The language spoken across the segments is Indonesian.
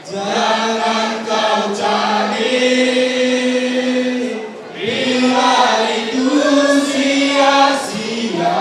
Jangan kau cari, bila itu sia-sia.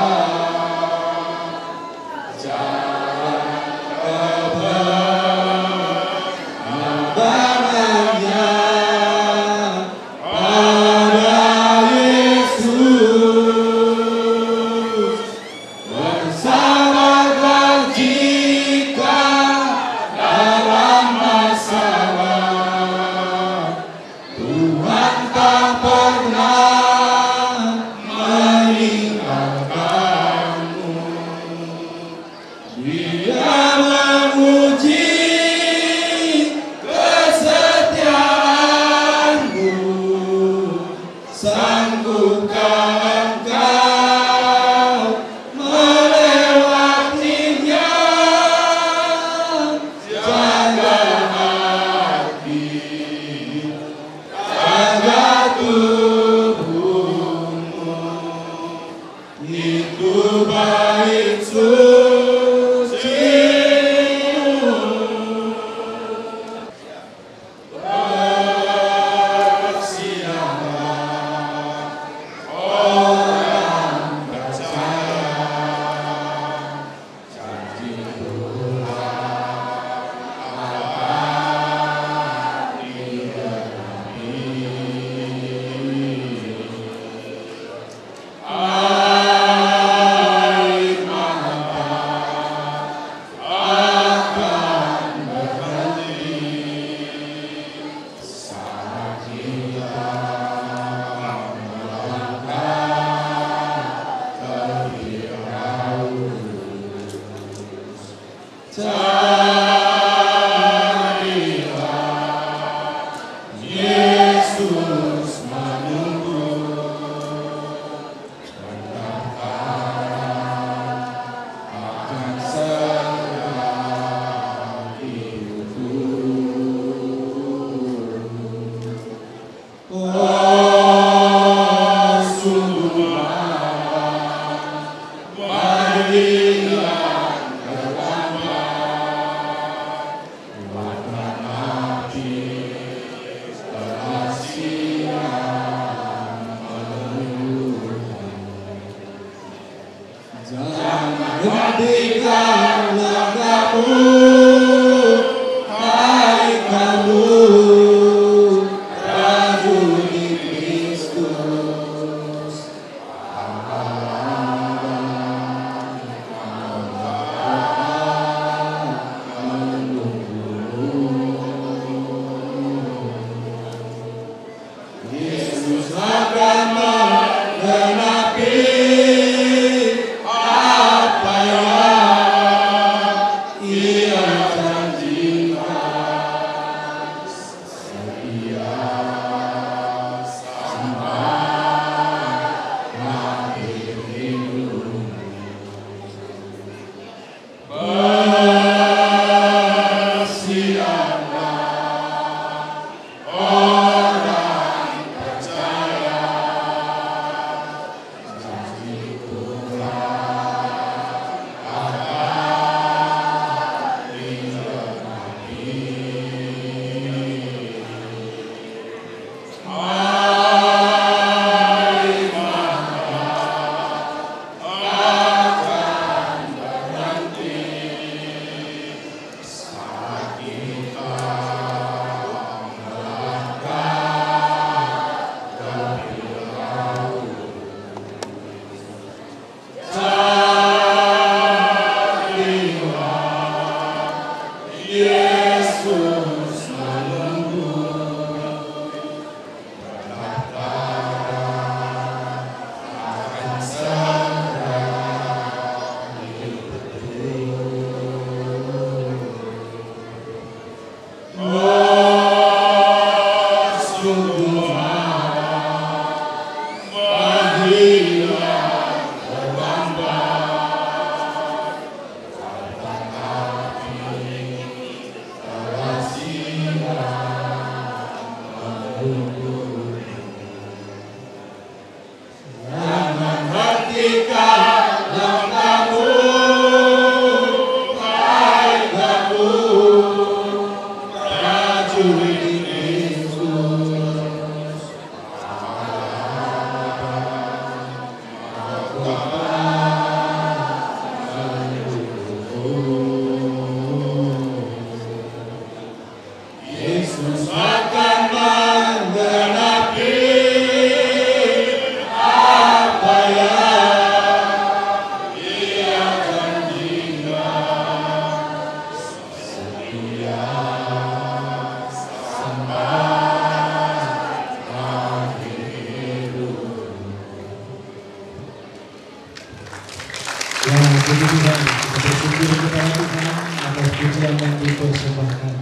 akan menggenapi apa yang Dia janjikan. Setia sampai akhir hidup. Ya, puji Tuhan, kita bersyukur kepada Tuhan atas pujian yang dipersembahkan.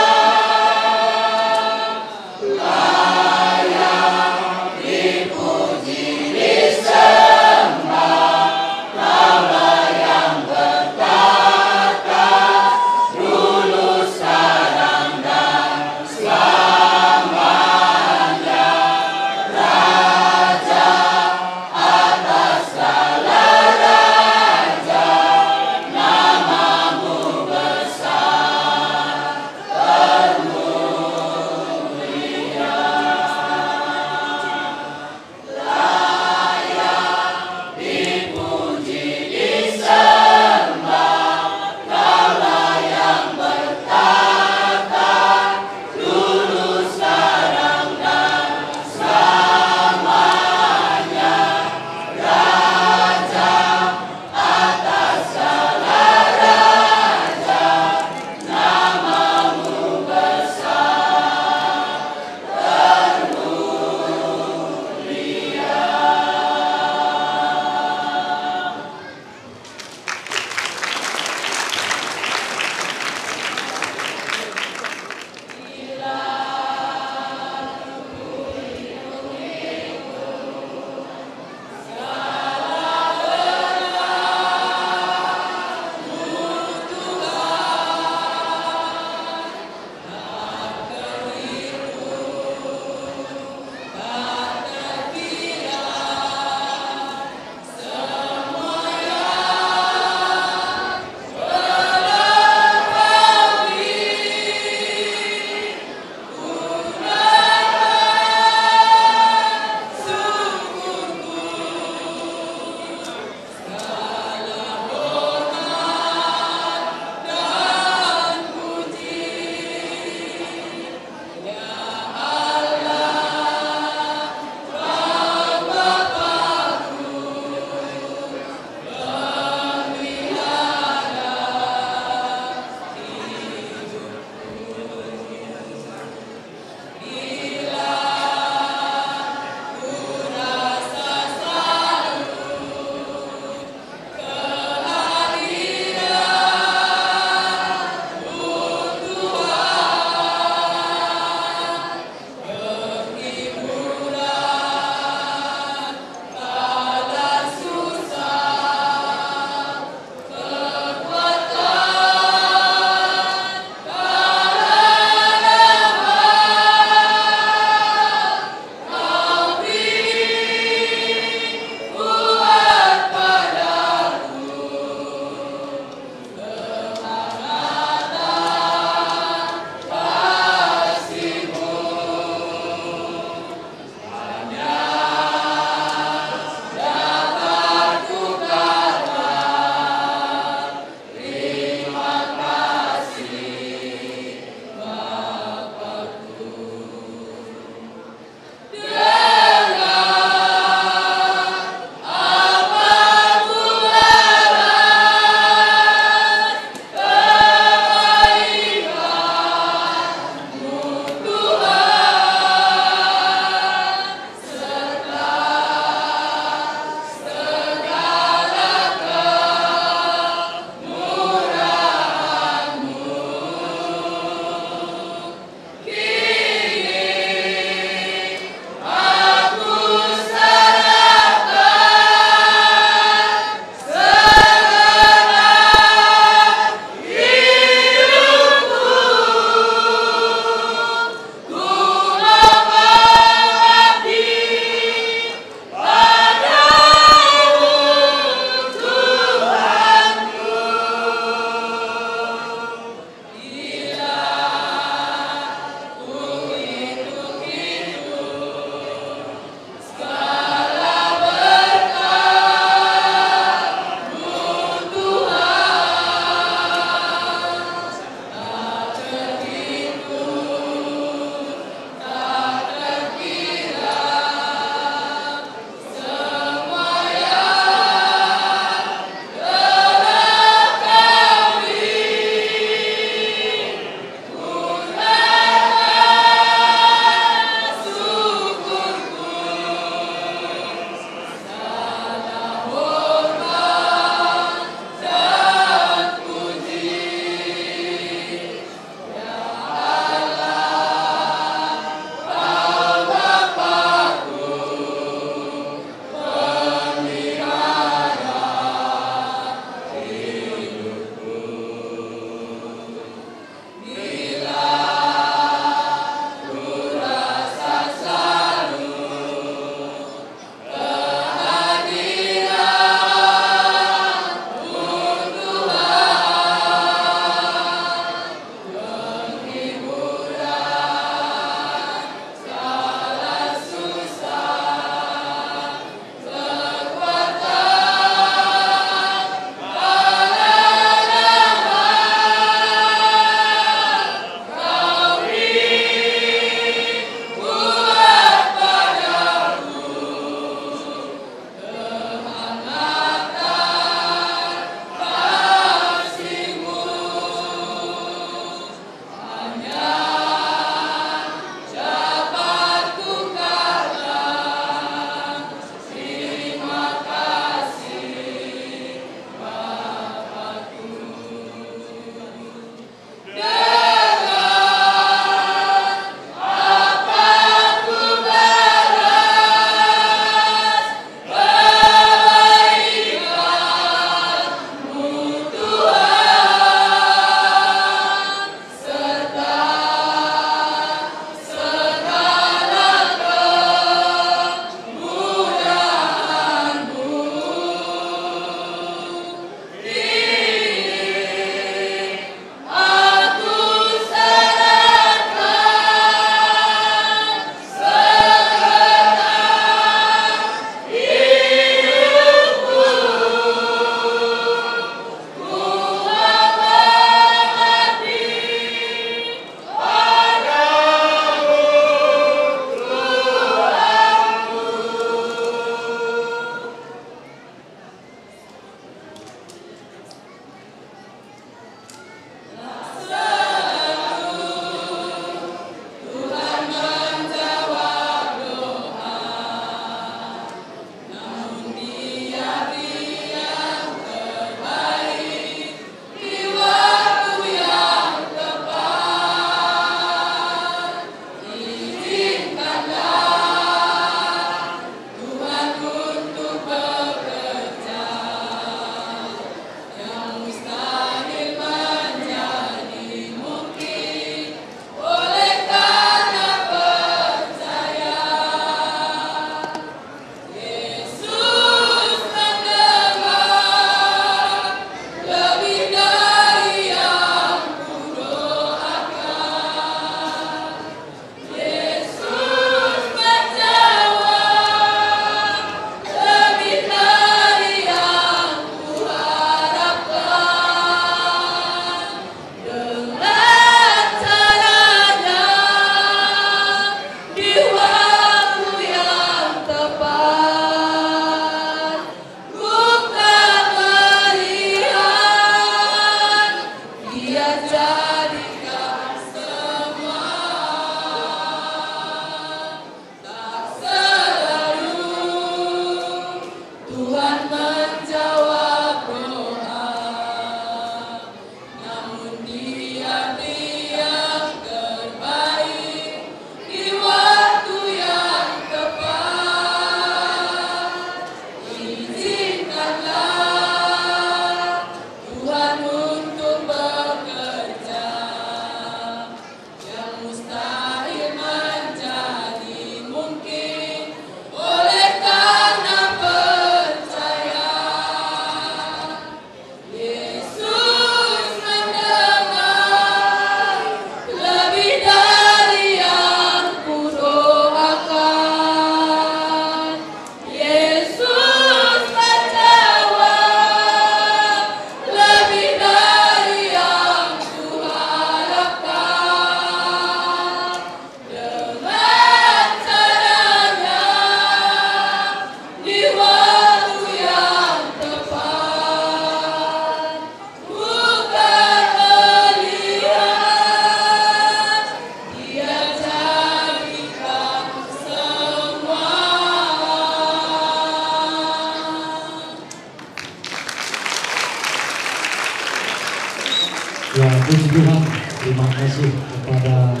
Terima kasih kepada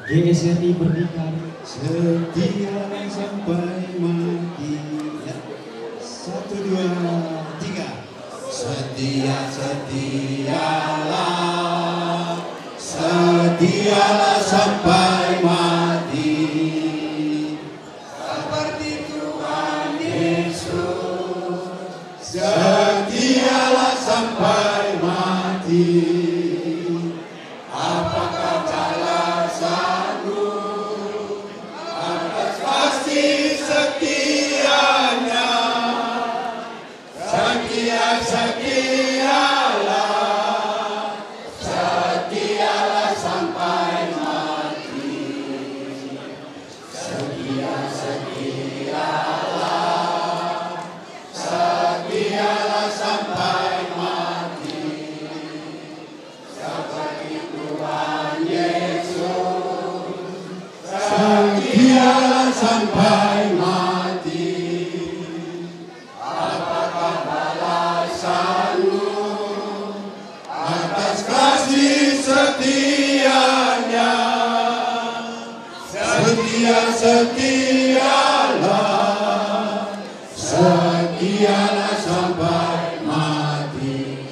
GSRI Berdikari. Setia sampai mati. Ya. 1, 2, 3. Setialah sampai mati. Seperti Tuhan Yesus. Setialah sampai mati. Apakah balasanmu atas kasih setianya? Setialah sampai mati. Setialah sampai mati. Seperti Tuhan Yesus. Setialah sampai mati. Apakah balasanmu atas kasih setianya? Setialah sampai mati.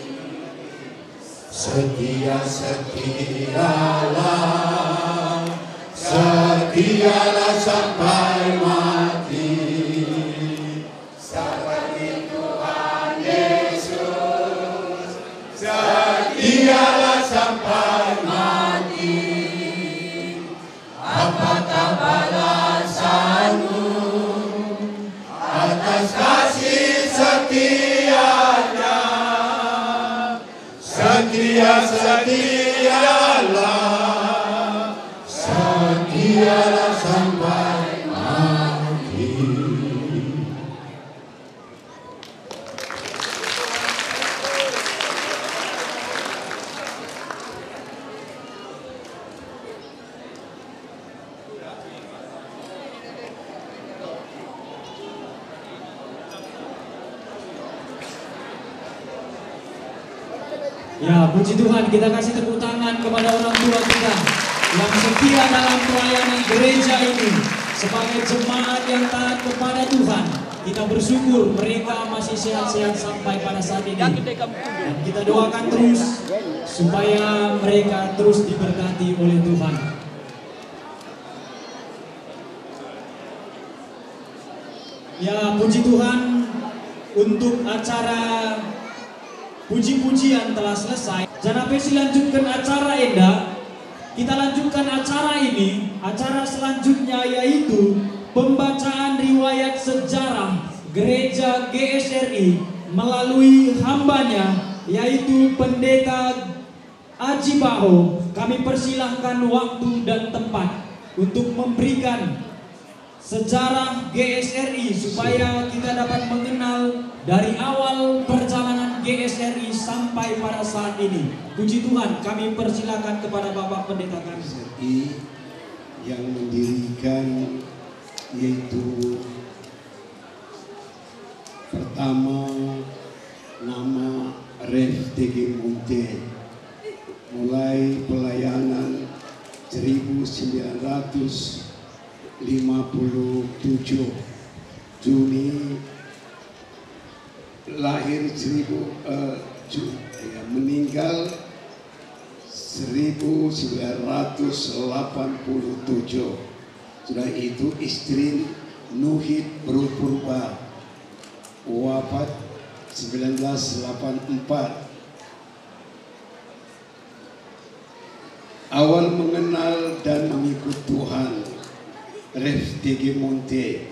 Setialah sampai mati. Seperti Tuhan Yesus. Setialah sampai mati. Apakah balasanmu atas kasih setianya? Setialah sampai mati. Ya, puji Tuhan, kita kasih tepuk tangan kepada orang tua kita yang setia dalam pelayanan gereja ini. Sebagai jemaat yang taat kepada Tuhan, kita bersyukur mereka masih sehat-sehat sampai pada saat ini. Dan kita doakan terus supaya mereka terus diberkati oleh Tuhan. Ya, puji Tuhan, untuk acara puji-pujian telah selesai. Jangan lanjutkan acara Enda. Kita lanjutkan acara ini. Acara selanjutnya yaitu pembacaan riwayat sejarah gereja GSRI melalui hambanya yaitu Pendeta Aji Baho. Kami persilahkan waktu dan tempat untuk memberikan sejarah GSRI supaya kita dapat mengenal dari awal perjalanan GSRI sampai pada saat ini. Puji Tuhan, kami persilakan kepada Bapak Pendeta kami. GSRI yang mendirikan yaitu pertama nama Rev TG Munte, mulai pelayanan 1957 Juni, lahir meninggal 1987. Sudah itu istri Nuhid Purba, wafat 1984. Awal mengenal dan mengikut Tuhan, Rev TG Munte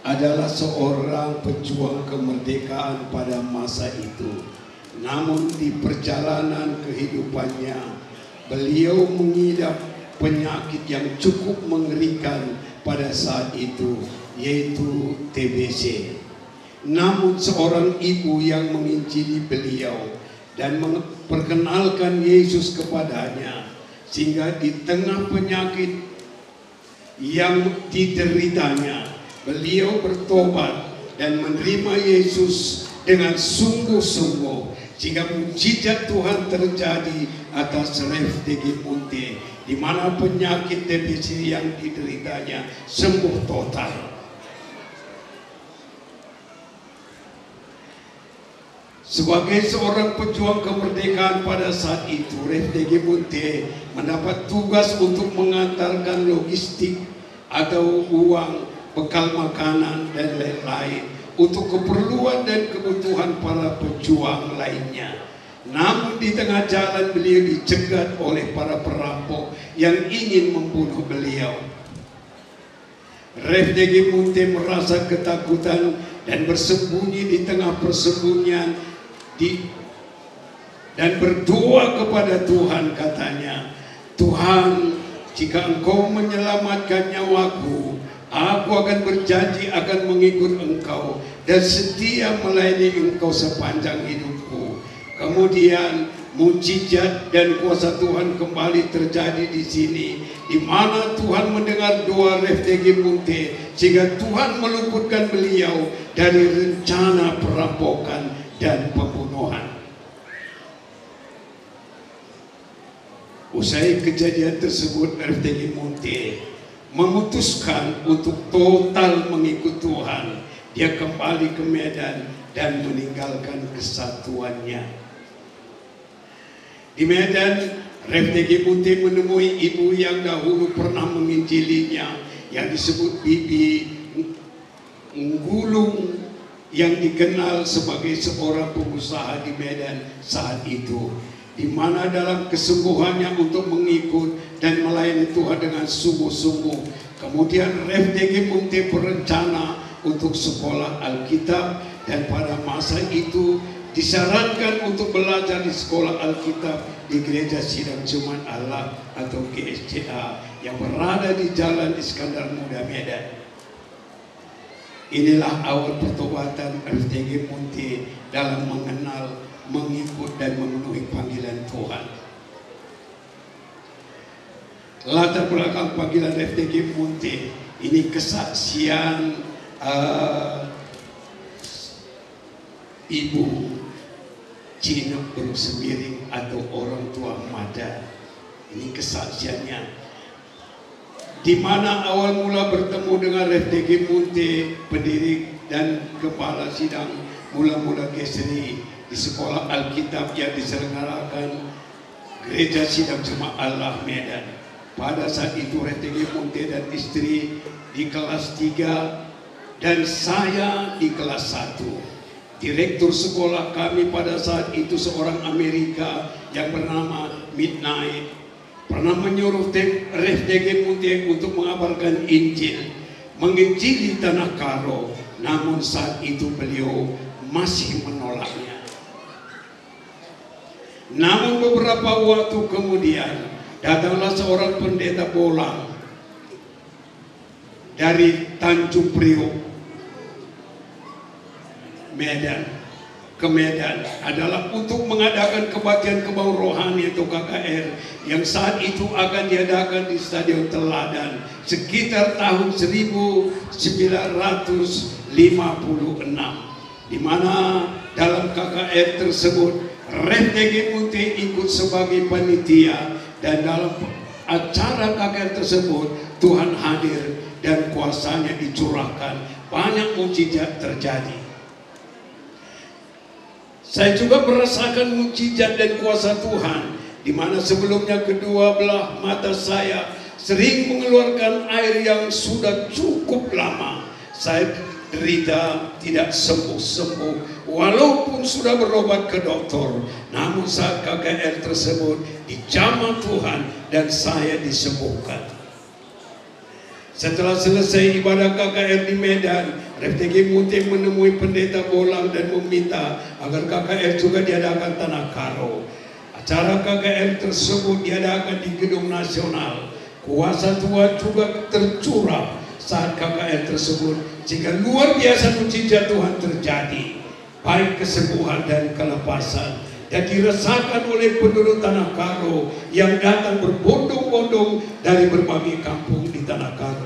adalah seorang pejuang kemerdekaan pada masa itu. Namun di perjalanan kehidupannya, beliau mengidap penyakit yang cukup mengerikan pada saat itu, yaitu TBC. Namun seorang ibu yang menginjili beliau dan memperkenalkan Yesus kepadanya, sehingga di tengah penyakit yang dideritanya, beliau bertobat dan menerima Yesus dengan sungguh-sungguh, jika mujizat Tuhan terjadi atas Rev DG Munte, di mana penyakit TBC yang dideritanya sembuh total. Sebagai seorang pejuang kemerdekaan pada saat itu, Rev DG Munte mendapat tugas untuk mengantarkan logistik atau uang, bekal makanan dan lain-lain untuk keperluan dan kebutuhan para pejuang lainnya. Namun di tengah jalan beliau dicegat oleh para perampok yang ingin membunuh beliau. Rev DG Munte merasa ketakutan dan bersembunyi di tengah persembunyian dan berdoa kepada Tuhan, katanya, Tuhan, jika Engkau menyelamatkan nyawaku, aku akan berjanji akan mengikut Engkau dan setia melayani Engkau sepanjang hidupku. Kemudian mujizat dan kuasa Tuhan kembali terjadi di sini, di mana Tuhan mendengar doa Rev DG Munte sehingga Tuhan meluputkan beliau dari rencana perampokan dan pembunuhan. Usai kejadian tersebut, Rev DG Munte memutuskan untuk total mengikut Tuhan. Dia kembali ke Medan dan meninggalkan kesatuannya. Di Medan, Rev DG Munte menemui ibu yang dahulu pernah menginjilinya, yang disebut Bibi Nggulung, yang dikenal sebagai seorang pengusaha di Medan saat itu, di mana dalam kesungguhannya untuk mengikut dan melayani Tuhan dengan sungguh-sungguh. Kemudian Rev DG Munte berencana untuk sekolah Alkitab, dan pada masa itu disarankan untuk belajar di sekolah Alkitab di Gereja Sidang Jemaat Allah atau GSJA yang berada di Jalan Iskandar Muda, Medan. Inilah awal pertobatan Rev DG Munte dalam mengenal, mengikut dan memenuhi panggilan Tuhan. Latar belakang panggilan Rev DG Munte ini kesaksian Ibu Cinep Bersemiring atau orang tua Mada. Ini kesaksiannya, di mana awal mula bertemu dengan Rev DG Munte, pendiri dan kepala sidang mula-mula GSRI di sekolah Alkitab yang diselenggarakan Gereja Sidang Jemaat Allah Medan. Pada saat itu Rev DG Munte dan istri di kelas 3 dan saya di kelas 1. Direktur sekolah kami pada saat itu seorang Amerika yang bernama Midnight pernah menyuruh Rev DG Munte untuk mengabarkan Injil, menginjili Tanah Karo. Namun saat itu beliau masih menolaknya. Namun beberapa waktu kemudian datanglah seorang pendeta bolang dari Tanjung Priok, Medan, ke Medan adalah untuk mengadakan kebaktian-kebau rohani atau KKR yang saat itu akan diadakan di Stadion Teladan sekitar tahun 1956, di mana dalam KKR tersebut Rev DG Munte ikut sebagai panitia, dan dalam acara KKR tersebut Tuhan hadir dan kuasanya dicurahkan, banyak mujizat terjadi. Saya juga merasakan mujizat dan kuasa Tuhan, di mana sebelumnya kedua belah mata saya sering mengeluarkan air yang sudah cukup lama. Saya derita tidak sembuh-sembuh, walaupun sudah berobat ke dokter. Namun saat KKR tersebut dijamah Tuhan dan saya disembuhkan. Setelah selesai ibadah KKR di Medan, Rev DG Munte menemui pendeta bolang dan meminta agar KKR juga diadakan Tanah Karo. Acara KKR tersebut diadakan di Gedung Nasional. Kuasa Tuhan juga tercurah saat KKR tersebut, sehingga luar biasa mujizat Tuhan terjadi, baik kesembuhan dan kelepasan, dan dirasakan oleh penduduk Tanah Karo yang datang berbondong-bondong dari berbagai kampung di Tanah Karo.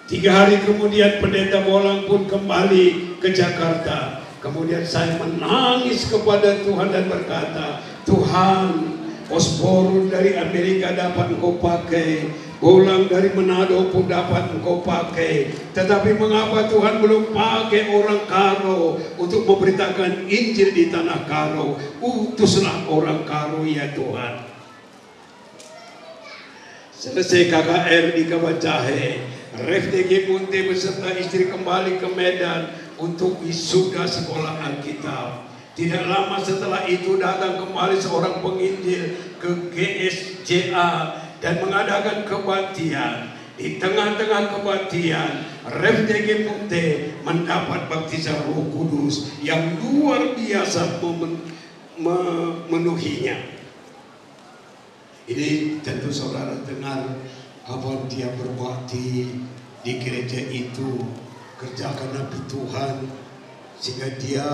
3 hari kemudian pendeta bolang pun kembali ke Jakarta. Kemudian saya menangis kepada Tuhan dan berkata, Tuhan, Osporun dari Amerika dapat Engkau pakai, bolang dari Manado pun dapat Engkau pakai, tetapi mengapa Tuhan belum pakai orang Karo untuk memberitakan Injil di tanah Karo? Utuslah orang Karo ya Tuhan. Selesai KKR di Kabajahe, RFDG Munte beserta istri kembali ke Medan untuk wisuda sekolah Alkitab. Tidak lama setelah itu datang kembali seorang penginjil ke GSJA dan mengadakan kebaktian. Di tengah-tengah kebaktian, RFDG Munte mendapat baptisan Roh Kudus yang luar biasa memenuhinya. Ini tentu saudara dengar kapan dia berbakti di gereja itu, kerjakan nabi Tuhan sehingga dia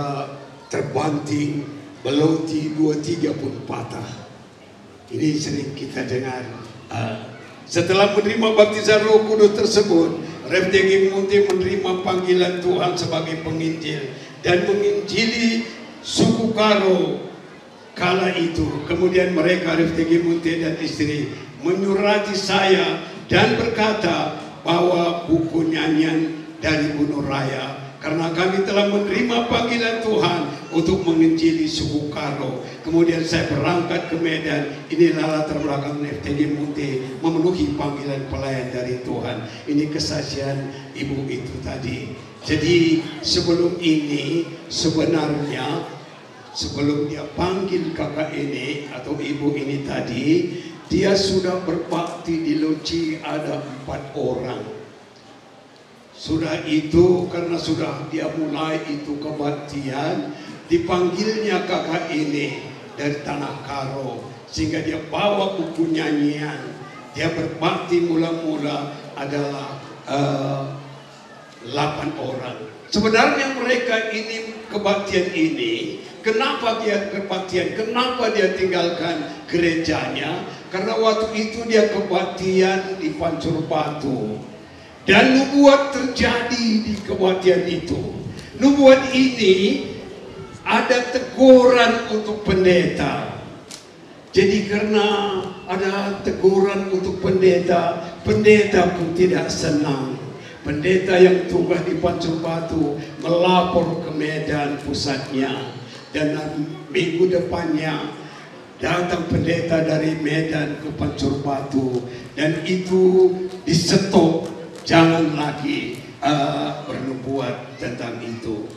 terbanting, beloti 2-3 pun patah. Ini sering kita dengar. Setelah menerima baptisan Roh Kudus tersebut, RFDG Munte menerima panggilan Tuhan sebagai penginjil dan menginjili suku Karo kala itu. Kemudian mereka, RFDG Munte dan istri, menyurati saya dan berkata, bawa buku nyanyian dari Gunung Raya, karena kami telah menerima panggilan Tuhan untuk menginjili suku Karo. Kemudian saya berangkat ke Medan. Inilah latar belakang RFDG Munte memenuhi panggilan pelayan dari Tuhan. Ini kesaksian ibu itu tadi. Jadi sebelum ini sebenarnya, sebelum dia panggil kakak ini atau ibu ini tadi, dia sudah berbakti di Loci ada 4 orang. Sudah itu, karena sudah dia mulai itu kebaktian, dipanggilnya kakak ini dari tanah Karo, sehingga dia bawa buku nyanyian. Dia berbakti mula-mula adalah 8 orang. Sebenarnya mereka ini kebaktian ini, kenapa dia kebaktian? Kenapa dia tinggalkan gerejanya? Karena waktu itu dia kebaktian di Pancur Batu. Dan nubuat terjadi di kebaktian itu. Nubuat ini ada teguran untuk pendeta. Jadi karena ada teguran untuk pendeta, pendeta pun tidak senang. Pendeta yang tugas di Pancur Batu melapor ke Medan pusatnya. Dan minggu depannya datang pendeta dari Medan ke Pancur Batu. Dan itu disetop. Jangan lagi bernubuat tentang itu.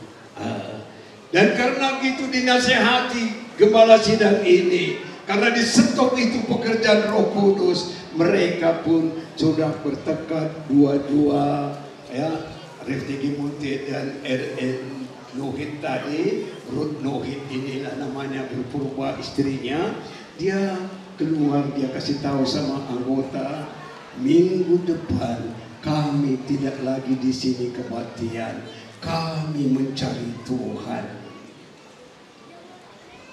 Dan karena itu dinasehati gembala sidang ini, karena di stop itu pekerjaan Roh Kudus, mereka pun sudah bertekad dua-dua, ya, RFDG Munte dan RN Nuhid tadi. Ruth Nuhid inilah namanya, berpurba istrinya. Dia keluar, dia kasih tahu sama anggota, minggu depan kami tidak lagi di sini kebaktian, kami mencari Tuhan.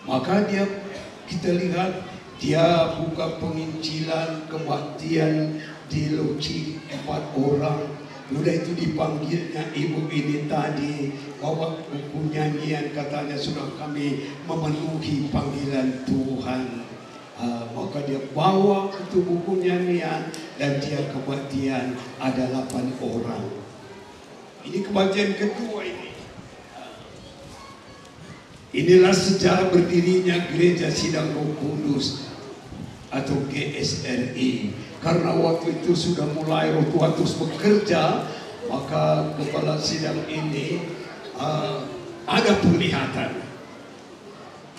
Maka kita lihat dia buka penginjilan kebaktian di Loci 4 orang. Sudah itu dipanggilnya ibu ini tadi, bawa buku nyanyian, katanya sudah kami memenuhi panggilan Tuhan. Maka dia bawa itu buku nyanyian dan dia kebaktian ada 8 orang. Ini kebaktian kedua ini. Inilah sejarah berdirinya Gereja Sidang Roh Kudus atau GSRI. Karena waktu itu sudah mulai Roh Tuhan terus bekerja, maka kepala sidang ini ada penglihatan.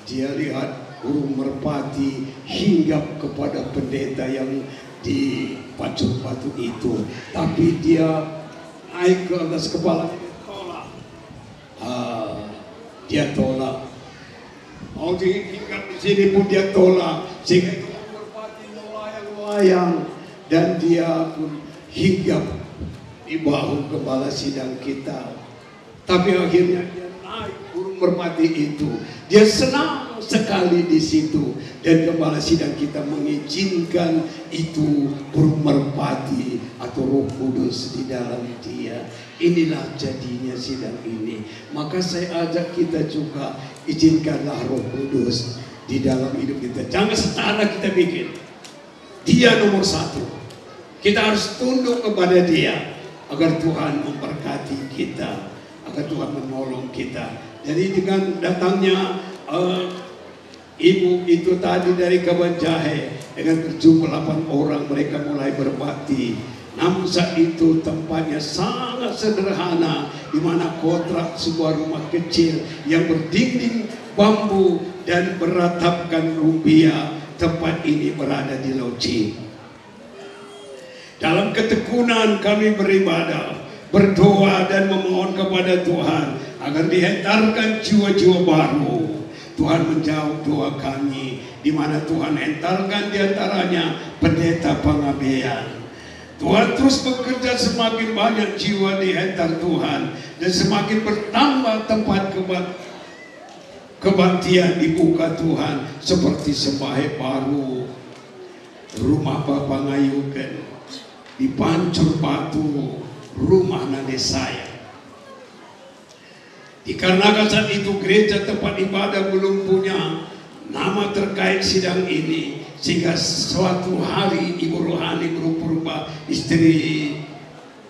Dia lihat burung merpati hinggap kepada pendeta yang di Pancur Batu itu, tapi dia naik ke atas kepala, dia tolak. Mau dihinggap di sini pun dia tolak, sehingga itu merpati melayang-layang dan dia pun hinggap di bahu kepala sidang kita. Tapi akhirnya dia naik burung merpati itu, dia senang sekali di situ, dan gembala sidang kita mengizinkan itu bermerpati atau Roh Kudus di dalam dia. Inilah jadinya sidang ini. Maka saya ajak kita juga, izinkanlah Roh Kudus di dalam hidup kita. Jangan setara kita bikin dia nomor satu. Kita harus tunduk kepada dia agar Tuhan memberkati kita, agar Tuhan menolong kita. Jadi dengan datangnya ibu itu tadi dari Kaban Jahe dengan berjumlah 8 orang, mereka mulai berbakti. Namun saat itu tempatnya sangat sederhana, di mana kontrak sebuah rumah kecil yang berdinding bambu dan beratapkan rumbia. Tempat ini berada di Lauci. Dalam ketekunan kami beribadah, berdoa dan memohon kepada Tuhan agar dihentarkan jiwa-jiwa baru. Tuhan menjawab doa kami, di mana Tuhan hentarkan diantaranya pendeta Pengabdian. Tuhan terus bekerja, semakin banyak jiwa dihentar Tuhan dan semakin bertambah tempat kebaktian dibuka Tuhan, seperti Sembahe Baru, rumah Bapak Ngayuken, di Pancur Batu, rumah Nade saya. Dikarenakan saat itu gereja tempat ibadah belum punya nama terkait sidang ini, sehingga suatu hari Ibu Rohani Guru Purba, istri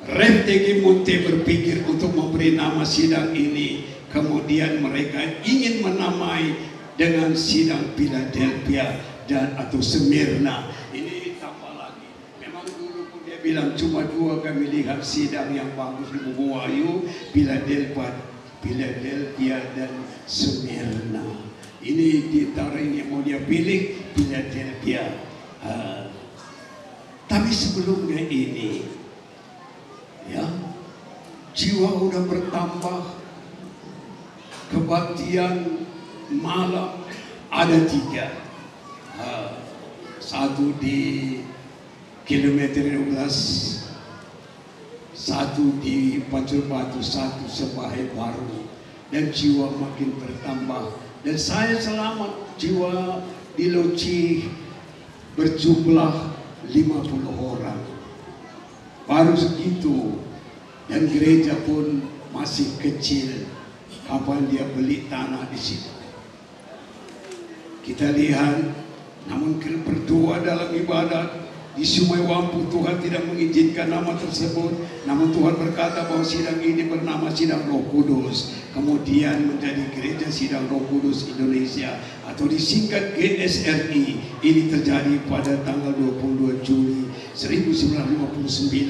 Rentegi Munte, berpikir untuk memberi nama sidang ini. Kemudian mereka ingin menamai dengan sidang Philadelphia dan atau Smyrna. Ini tambah lagi. Memang dulu pun dia bilang cuma 2 kami lihat sidang yang bagus di Buku Wahyu, Philadelphia dan Smyrna. Ini ditarik yang mau dia pilih Philadelphia. Tapi sebelumnya ini, ya, jiwa udah bertambah. Kebaktian malam ada 3. Satu di kilometer 12, satu di Pancur Batu, satu Sembahe Baru, dan jiwa makin bertambah. Dan saya selamat, jiwa di Lauci berjumlah 50 orang. Baru segitu, dan gereja pun masih kecil. Kapan dia beli tanah di situ? Kita lihat, namun berdoa dalam ibadat di Sungai Wampu, Tuhan tidak mengizinkan nama tersebut. Namun Tuhan berkata bahwa sidang ini bernama Sidang Roh Kudus. Kemudian menjadi Gereja Sidang Roh Kudus Indonesia atau disingkat GSRI. Ini terjadi pada tanggal 22 Juli 1959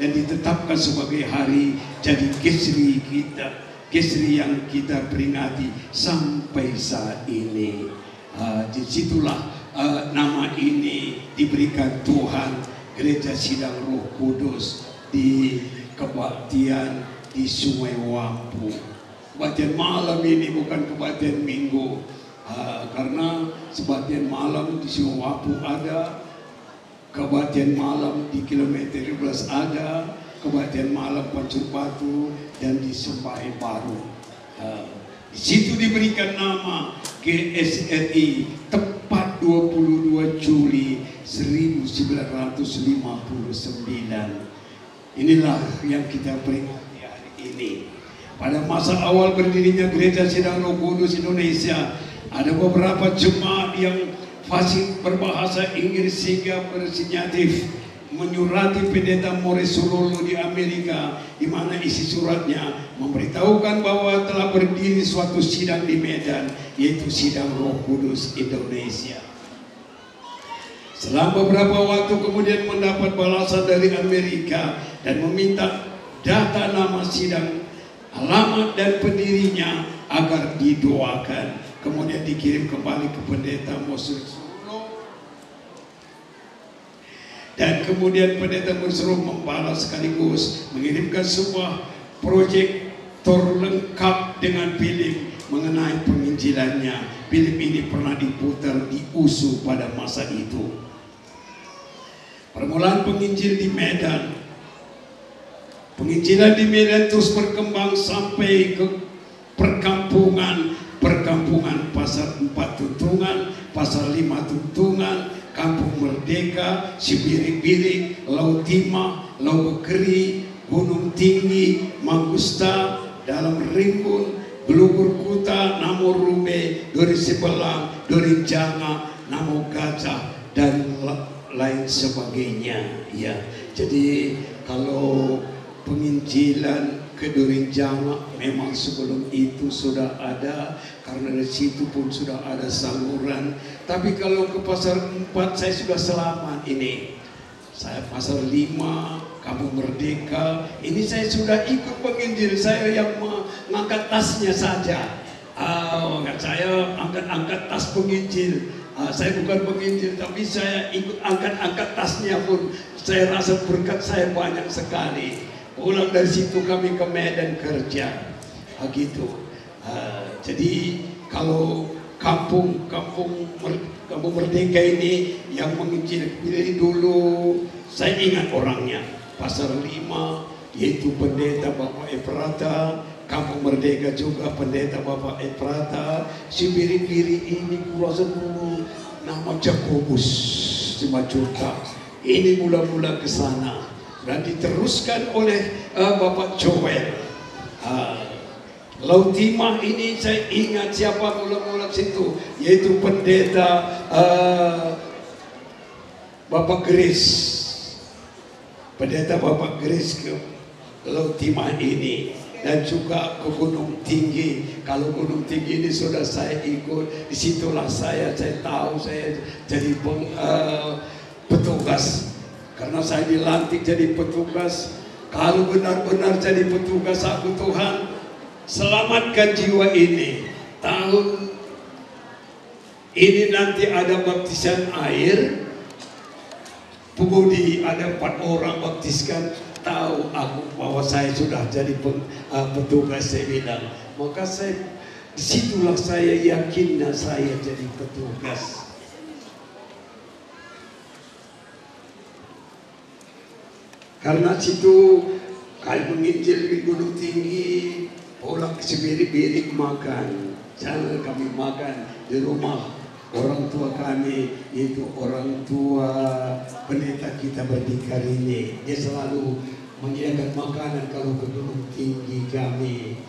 dan ditetapkan sebagai hari jadi Gesri kita. Gesri yang kita peringati sampai saat ini. Disitulah nama ini diberikan Tuhan, Gereja Sidang Roh Kudus di kebaktian di Sungai Wampu. Kebaktian malam ini bukan kebaktian minggu, karena kebaktian malam di Sungai Wampu ada, kebaktian malam di kilometer 12 ada, kebaktian malam Pancur Batu, dan di Sembahe Baru. Di situ diberikan nama GSRI tepat 22 Juli 1959. Inilah yang kita peringati hari ini. Pada masa awal berdirinya Gereja Sidang Roh Kudus Indonesia, ada beberapa jemaat yang fasih berbahasa Inggris sehingga berinisiatif menyurati pendeta Morris Surolo di Amerika, di mana isi suratnya memberitahukan bahwa telah berdiri suatu sidang di Medan, yaitu Sidang Roh Kudus Indonesia. Selang beberapa waktu kemudian mendapat balasan dari Amerika dan meminta data nama sidang, alamat dan pendirinya agar didoakan. Kemudian dikirim kembali ke pendeta Morris. Dan kemudian pendeta Musro membalas sekaligus mengirimkan sebuah proyektor lengkap dengan film mengenai penginjilannya. Film ini pernah diputar di USU pada masa itu. Permulaan penginjil di Medan. Penginjilan di Medan terus berkembang sampai ke perkampungan Pasar 47 Pasar 5 Tuntungan, Kampung Merdeka, Sibirik-birik, Laut Timah, Laut Bekeri, Gunung Tinggi, Mangusta, Dalam Rimbun, Gelugur Kuta, Namo Rume, Duri Sibelang, Duri Janga, Namo Gajah, dan lain sebagainya. Ya, jadi kalau penginjilan ke Duri Janga memang sebelum itu sudah ada, karena dari situ pun sudah ada saluran. Tapi kalau ke Pasar 4 saya sudah selama ini. Saya Pasar 5, Kampung Merdeka, ini saya sudah ikut penginjil, saya yang mengangkat tasnya saja. Saya angkat tas penginjil. Saya bukan penginjil, tapi saya ikut angkat tasnya pun. Saya rasa berkat saya banyak sekali. Pulang dari situ kami ke Medan kerja. Gitu. Jadi kalau kampung Merdeka ini yang menginjil dulu, saya ingat orangnya. Pasar 5 yaitu pendeta Bapak Efrata, Kampung Merdeka juga pendeta Bapak Efrata. Sibirik-birik ini kurasa dulu nama Jakobus 5 juta. Ini mula-mula ke sana dan diteruskan oleh Bapak Joel. Laut Timah ini saya ingat siapa mula-mula situ, yaitu pendeta Bapak Grace. Pendeta Bapak Grace ke Laut Timah ini, dan juga ke Gunung Tinggi. Kalau Gunung Tinggi ini sudah saya ikut, disitulah saya tahu saya jadi petugas, karena saya dilantik jadi petugas. Kalau benar-benar jadi petugas aku, Tuhan selamatkan jiwa ini. Tahun ini nanti ada baptisan air. Pemudi ada 4 orang baptiskan, tahu aku bahwa saya sudah jadi petugas, saya bilang. Maka disitulah saya yakinnya saya jadi petugas. Karena situ kali menginjil di Gunung Tinggi, pulang ke Sibirik-birik makan. Jangan kami makan di rumah orang tua kami, itu orang tua pendeta kita berdikari ini. Dia selalu menyediakan makanan kalau ke Gunung Tinggi kami.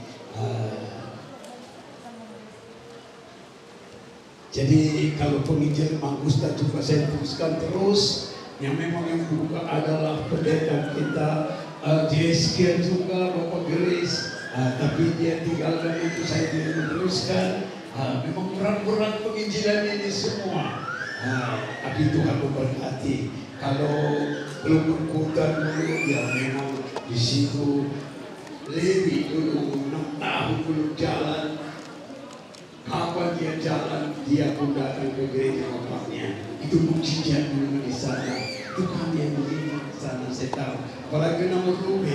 Jadi kalau penginjil Mangusta juga saya teruskan terus. Yang memang yang buka adalah pendeta kita JSK juga Bapak Grace. Tapi dia tinggalkan itu, saya tidak meneruskan. Memang berat-berat penginjilan ini semua. Tapi Tuhan memberkati. Kalau belum berkutan dulu, ya memang di situ lebih dulu 6 tahun belum jalan. Kapan dia jalan, dia pun datang ke gereja bapaknya. Itu mujizat dulu di sana. Itu kami yang begini di sana, saya tahu. Apalagi nomor 2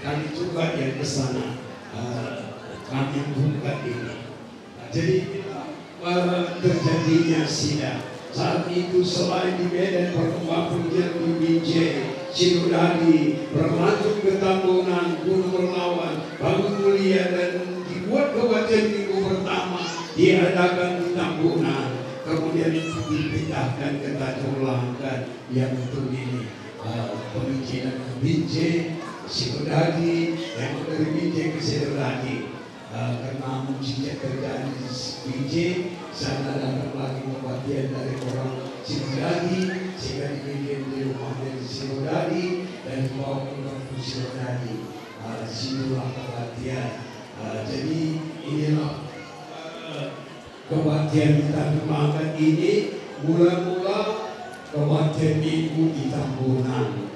kami juga yang ke sana. Kami yang buka ini. Jadi terjadinya sidang. Saat itu selain di Medan, perkembangan penginjilan di Binjai, Sinodadi, berlanjut ke Tambunan, Gunung Berlawan, Bangun Mulia, dan dibuat kabupaten minggu pertama diadakan di Tambunan. Kemudian itu dipindahkan ke Tanjung Langkat yang untuk ini penginjilan ke Binjai, Sinodadi, yang dari Binjai ke Sinodadi. Karena mujizat terjadi di Binjai, sana datang lagi kebaktian dari orang Sinodadi, sehingga dibikin di rumah dari Sinodadi dan dibawa ke rumah Sinodadi. Situlah kebaktian. Jadi inilah kebaktian kita kembangkan ini. Mula-mula kebaktian minggu di Tambunan.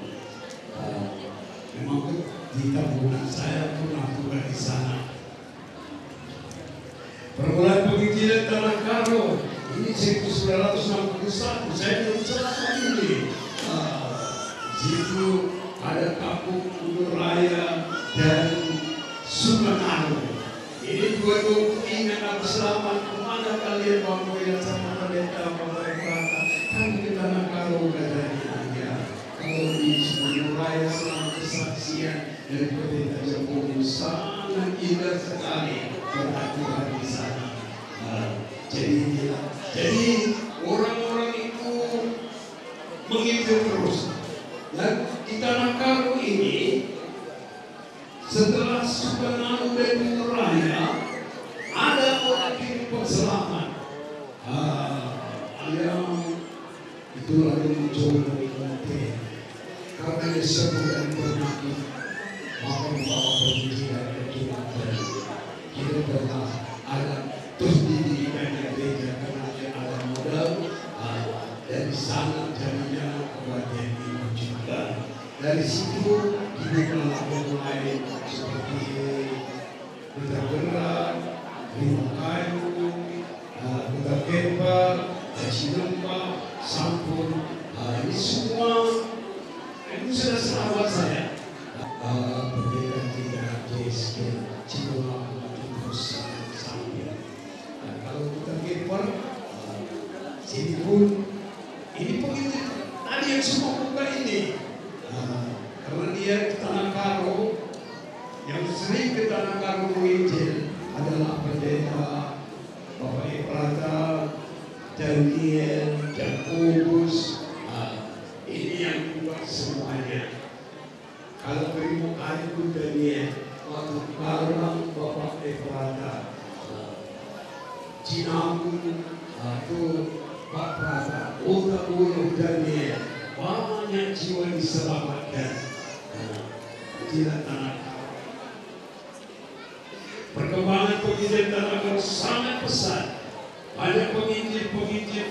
Memang di Tambunan saya pernah juga di sana. Permulaan penginjilan Tanah Karo ini 1961, saya belum selama ini. Situ ada Kampung Gunung Raya dan Sumenaro. Ini dua-dua ingat aku selamat. Kemana kalian Bapak yang sama pendeta Bapak Efrata? Kami ke Tanah Karo katanya. Ya, kalau di Gunung Raya selama kesaksian dari pendeta Jokowi sangat indah sekali. Berhati di sana. Jadi di Tanah Karo ini setelah Sukarno dan Raya ada orang kirim peselamat. Itu lalu muncul dari Kementerian karena disebut dan bermakin maka membawa pendidikan ke kita pernah ada terus dididikan di gereja karena ada modal dari sana jadinya kebatian ibu juga. Dari situ dibukalah yang lain seperti bergerak, rumah kayu, budak kembar, sinembah, sampur, ini semua itu sudah sahabat saya. Berbeda tidak JSK, Cibula, terus sampur. Kalau budak kembar, sini pun ini begitu. Tadi yang semua buka ini, karena dia ke Tanah Karo, yang sering ke Tanah Karo menginjil adalah pendeta Bapak Ibrata, Daniel, Jakobus, ini yang buat semuanya. Kalau berimu kayu Daniel, waktu barang Bapak Ibrata, Cinamun, itu Pak Prata, Uta-Uta Daniel, banyak jiwa diselamatkan. Tidak Tanah Karo. Perkembangan penginjilan Tanah Karo sangat pesat. Banyak penginjil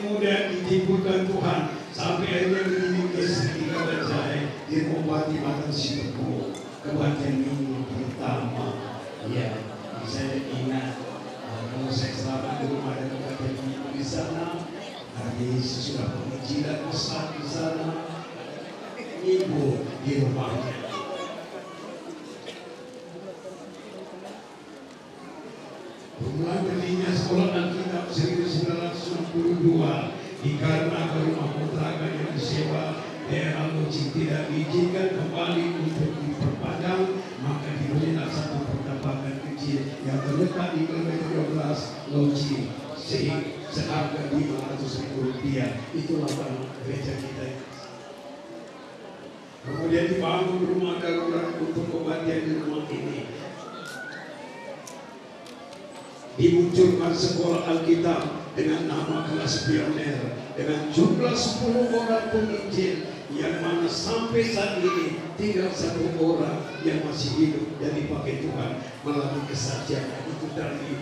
muda ditimbulkan Tuhan sampai akhirnya menjadi ketika Bajai di Bupati Batang Siberko kebatian minggu pertama. Ya, saya ingat kalau saya selama di rumah ada kebatian minggu di sana, hari sesudah penginjilan besar di sana, minggu di rumahnya. Mulai berdirinya sekolah Alkitab 1962 dikarenakan rumah kontrakan yang disewa daerah Loci tidak diizinkan kembali untuk diperpanjang, maka diberilah satu pertambangan kecil yang terletak di kilometer 12 Loci seharga Rp500.000. Itulah tanah gereja kita. Kemudian dibangun rumah darurat untuk kebatian di rumah ini. Dimunculkan sekolah Alkitab dengan nama kelas pioner dengan jumlah 10 orang penginjil yang mana sampai saat ini tinggal 1 orang yang masih hidup dan dipakai Tuhan melalui kesaksian itu dari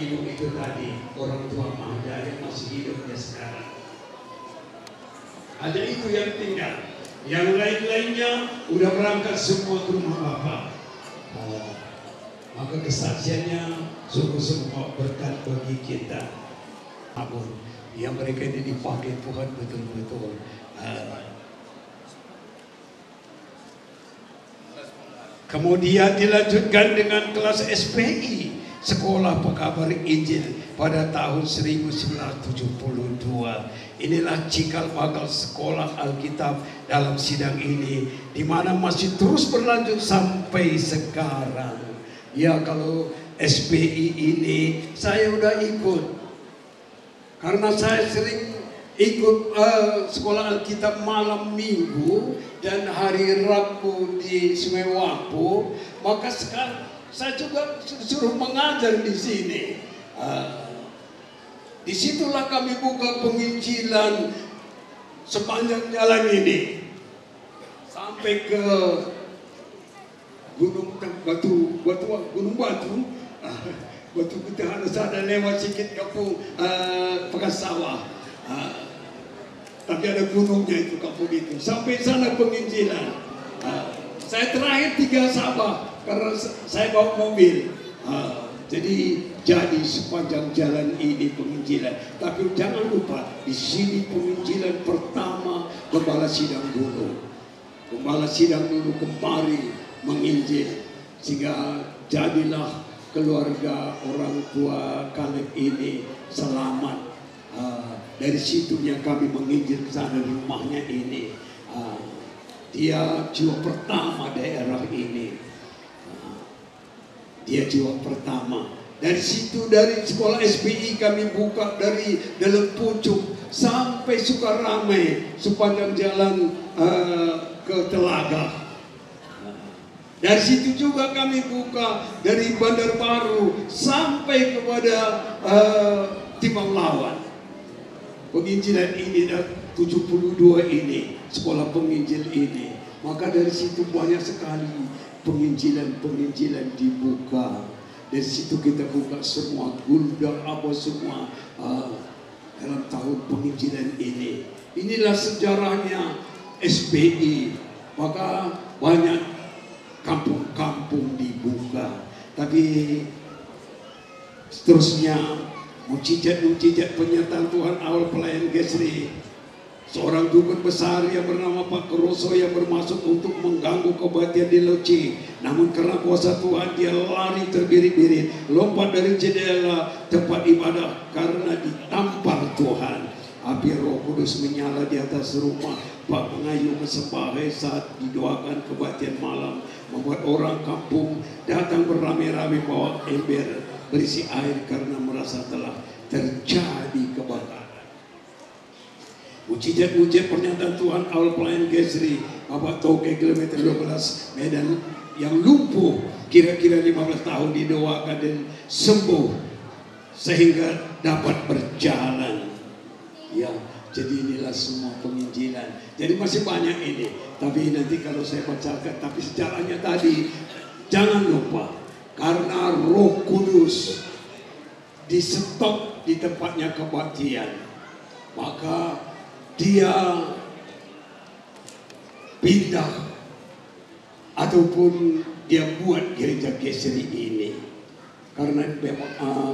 ibu itu tadi, orang tua Mahda yang masih hidupnya sekarang. Ada itu yang tinggal, yang lain-lainnya udah berangkat semua ke rumah Bapak. Maka kesaksiannya sungguh-sungguh berkat bagi kita. Namun yang mereka ini dipakai Tuhan betul-betul. Kemudian dilanjutkan dengan kelas SPI, Sekolah Pekabar Injil, pada tahun 1972. Inilah cikal bakal sekolah Alkitab dalam sidang ini, di mana masih terus berlanjut sampai sekarang. Ya, kalau SPI ini saya udah ikut karena saya sering ikut sekolah Alkitab malam Minggu dan hari Rabu di Sungai Wapu. Maka sekarang saya juga suruh mengajar di sini. Disitulah kami buka penginjilan sepanjang jalan ini sampai ke Gunung Batu, Batu Putih sana lewat sedikit kampung Pekas Sawah. Tapi ada gunungnya itu kampung itu. Sampai sana penginjilan. Saya terakhir 3 Sabah karena saya bawa mobil. Jadi sepanjang jalan ini penginjilan. Tapi jangan lupa di sini penginjilan pertama Gembala Sidang dulu. Gembala Sidang dulu kemari menginjil, sehingga jadilah keluarga orang tua Kaleb ini selamat. Dari situnya kami menginjil ke sana di rumahnya ini. Dia jiwa pertama daerah ini. Dia jiwa pertama. Dari situ, dari sekolah SPI kami buka dari dalam pucuk sampai Sukaramai sepanjang jalan ke Telaga. Dari situ juga kami buka dari Bandar Baru sampai kepada Timbang Lawan. Penginjilan ini dan 72 ini, sekolah penginjil ini. Maka dari situ banyak sekali penginjilan dibuka. Dari situ kita buka semua gulda apa semua dalam tahun penginjilan ini. Inilah sejarahnya SBI. Maka banyak kampung-kampung dibuka. Tapi seterusnya mujizat penyertaan Tuhan awal pelayan Gesri. Seorang dukun besar yang bernama Pak Keroso yang bermaksud untuk mengganggu kebaktian di Loci. Namun karena kuasa Tuhan dia lari terbirit-birit, lompat dari jendela tempat ibadah karena ditampar Tuhan. Api Roh Kudus menyala di atas rumah Pak Pengayu Kesepahe saat didoakan kebaktian malam, membuat orang kampung datang beramai-ramai bawa ember berisi air karena merasa telah terjadi kebakaran. Mujizat pernyataan Tuhan awal pelayan Gesri, Bapak Toke kilometer 12 Medan yang lumpuh kira-kira 15 tahun didoakan dan sembuh sehingga dapat berjalan. Ya, jadi inilah semua penginjilan. Jadi masih banyak ini. Tapi nanti kalau saya bacakan, tapi sejarahnya tadi jangan lupa karena Roh Kudus di stop di tempatnya kebaktian, maka dia pindah ataupun dia buat gereja Gesri ini. Karena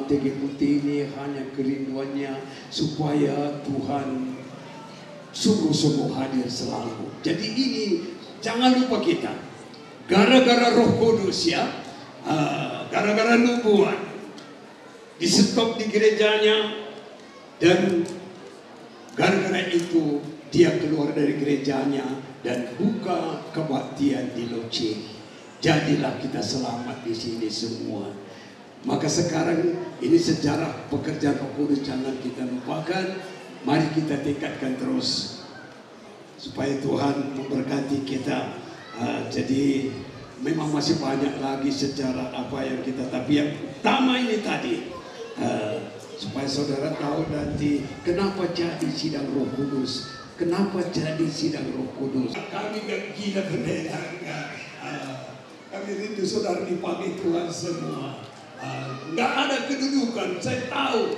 TG Putih ini hanya kerinduannya supaya Tuhan sungguh-sungguh hadir selalu. Jadi ini jangan lupa kita, gara-gara Roh Kudus ya, gara-gara nubuat di stop di gerejanya, dan gara-gara itu dia keluar dari gerejanya dan buka kebaktian di Loci. Jadilah kita selamat di sini semua. Maka sekarang ini sejarah pekerjaan Roh Kudus jangan kita lupakan. Mari kita tingkatkan terus supaya Tuhan memberkati kita. Jadi memang masih banyak lagi sejarah apa yang kita, tapi yang utama ini tadi supaya saudara tahu nanti kenapa jadi sidang Roh Kudus, kenapa jadi sidang Roh Kudus. Kami gak gila berbeda, kami rindu saudara dipakai Tuhan semua. Nggak ada kedudukan. Saya tahu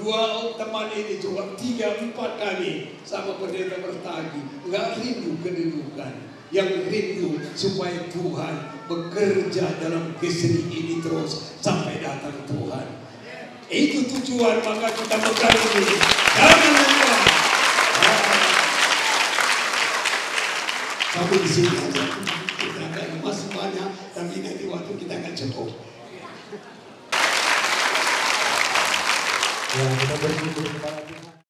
dua teman ini juga 3-4 kali sama pendeta bertagi, nggak rindu kedudukan, yang rindu supaya Tuhan bekerja dalam Gesri ini terus sampai datang Tuhan. Itu tujuan, maka kita pegang ini. Jangan lupa. Sampai di sini aja. Kita akan masih banyak, tapi nanti waktu kita akan cukup. Ya, kita bersyukur kepada Tuhan.